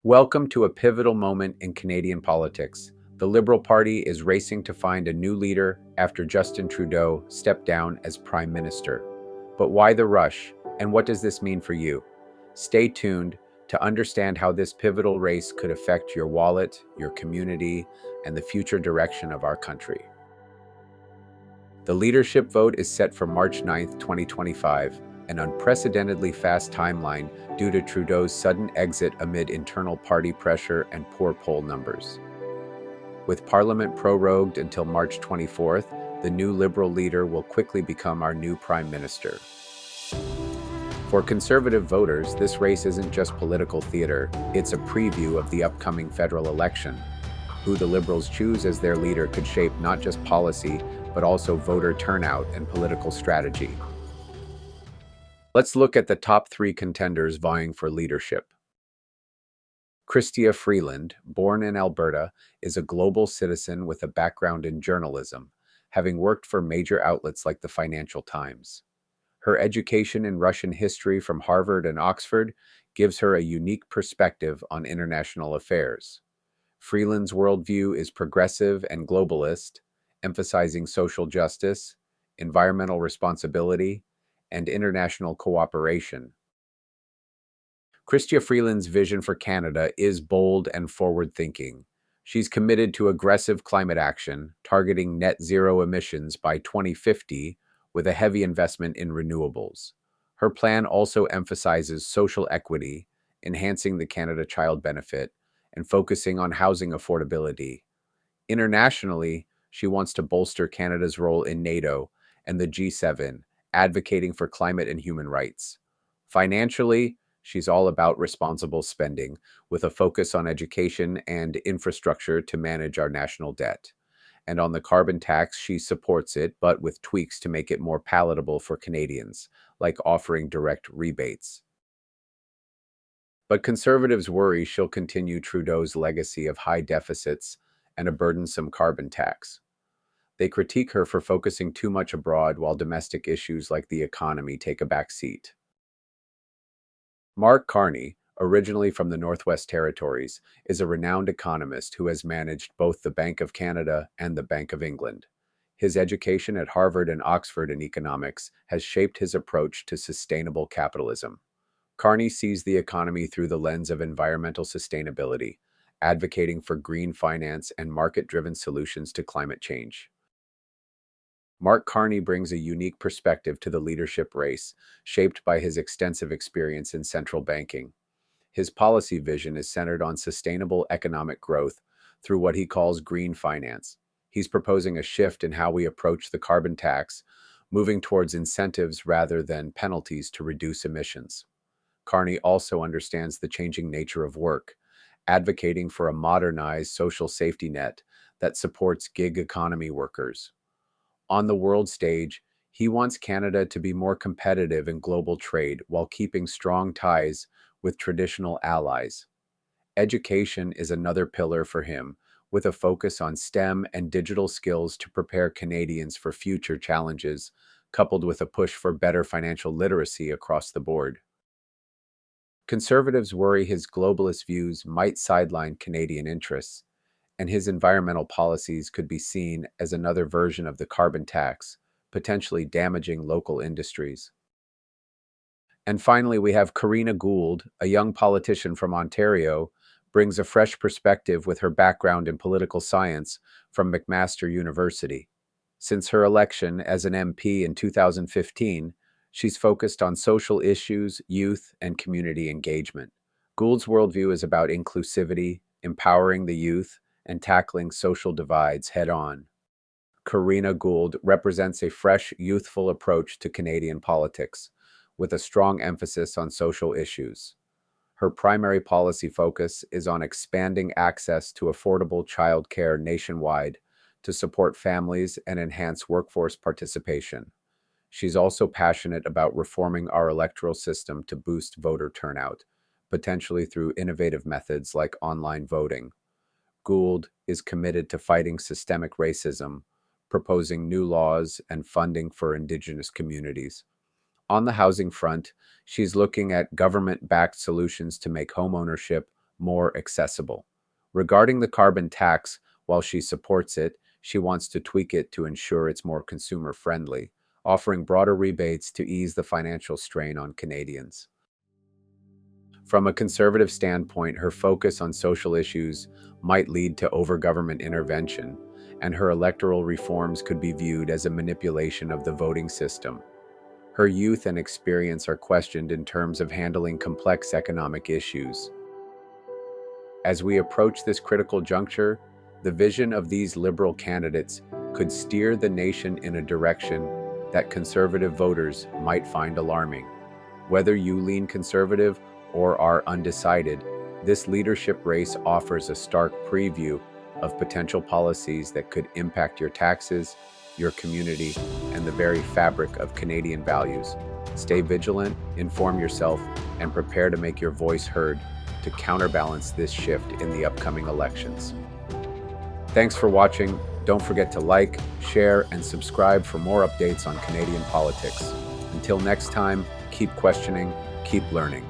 Welcome to a pivotal moment in Canadian politics. The Liberal Party is racing to find a new leader after Justin Trudeau stepped down as Prime Minister. But why the rush, and what does this mean for you? Stay tuned to understand how this pivotal race could affect your wallet, your community, and the future direction of our country. The leadership vote is set for March 9, 2025, an unprecedentedly fast timeline due to Trudeau's sudden exit amid internal party pressure and poor poll numbers. With Parliament prorogued until March 24th, the new Liberal leader will quickly become our new Prime Minister. For Conservative voters, this race isn't just political theater, it's a preview of the upcoming federal election. Who the Liberals choose as their leader could shape not just policy, but also voter turnout and political strategy. Let's look at the top three contenders vying for leadership. Chrystia Freeland, born in Alberta, is a global citizen with a background in journalism, having worked for major outlets like the Financial Times. Her education in Russian history from Harvard and Oxford gives her a unique perspective on international affairs. Freeland's worldview is progressive and globalist, emphasizing social justice, environmental responsibility, and international cooperation. Chrystia Freeland's vision for Canada is bold and forward-thinking. She's committed to aggressive climate action, targeting net zero emissions by 2050 with a heavy investment in renewables. Her plan also emphasizes social equity, enhancing the Canada Child Benefit, and focusing on housing affordability. Internationally, she wants to bolster Canada's role in NATO and the G7, advocating for climate and human rights. Financially, she's all about responsible spending, with a focus on education and infrastructure to manage our national debt. And on the carbon tax, she supports it, but with tweaks to make it more palatable for Canadians, like offering direct rebates. But Conservatives worry she'll continue Trudeau's legacy of high deficits and a burdensome carbon tax. They critique her for focusing too much abroad while domestic issues like the economy take a back seat. Mark Carney, originally from the Northwest Territories, is a renowned economist who has managed both the Bank of Canada and the Bank of England. His education at Harvard and Oxford in economics has shaped his approach to sustainable capitalism. Carney sees the economy through the lens of environmental sustainability, advocating for green finance and market-driven solutions to climate change. Mark Carney brings a unique perspective to the leadership race, shaped by his extensive experience in central banking. His policy vision is centered on sustainable economic growth through what he calls green finance. He's proposing a shift in how we approach the carbon tax, moving towards incentives rather than penalties to reduce emissions. Carney also understands the changing nature of work, advocating for a modernized social safety net that supports gig economy workers. On the world stage, he wants Canada to be more competitive in global trade while keeping strong ties with traditional allies. Education is another pillar for him, with a focus on STEM and digital skills to prepare Canadians for future challenges, coupled with a push for better financial literacy across the board. Conservatives worry his globalist views might sideline Canadian interests, and his environmental policies could be seen as another version of the carbon tax, potentially damaging local industries. And finally, we have Karina Gould, a young politician from Ontario, brings a fresh perspective with her background in political science from McMaster University. Since her election as an MP in 2015, she's focused on social issues, youth, and community engagement. Gould's worldview is about inclusivity, empowering the youth, and tackling social divides head-on. Karina Gould represents a fresh, youthful approach to Canadian politics, with a strong emphasis on social issues. Her primary policy focus is on expanding access to affordable childcare nationwide to support families and enhance workforce participation. She's also passionate about reforming our electoral system to boost voter turnout, potentially through innovative methods like online voting. Gould is committed to fighting systemic racism, proposing new laws and funding for Indigenous communities. On the housing front, she's looking at government-backed solutions to make homeownership more accessible. Regarding the carbon tax, while she supports it, she wants to tweak it to ensure it's more consumer-friendly, offering broader rebates to ease the financial strain on Canadians. From a conservative standpoint, her focus on social issues might lead to over-government intervention, and her electoral reforms could be viewed as a manipulation of the voting system. Her youth and experience are questioned in terms of handling complex economic issues. As we approach this critical juncture, the vision of these liberal candidates could steer the nation in a direction that conservative voters might find alarming. Whether you lean conservative or are undecided, this leadership race offers a stark preview of potential policies that could impact your taxes, your community, and the very fabric of Canadian values. Stay vigilant, inform yourself, and prepare to make your voice heard to counterbalance this shift in the upcoming elections. Thanks for watching. Don't forget to like, share, and subscribe for more updates on Canadian politics. Until next time, keep questioning, keep learning.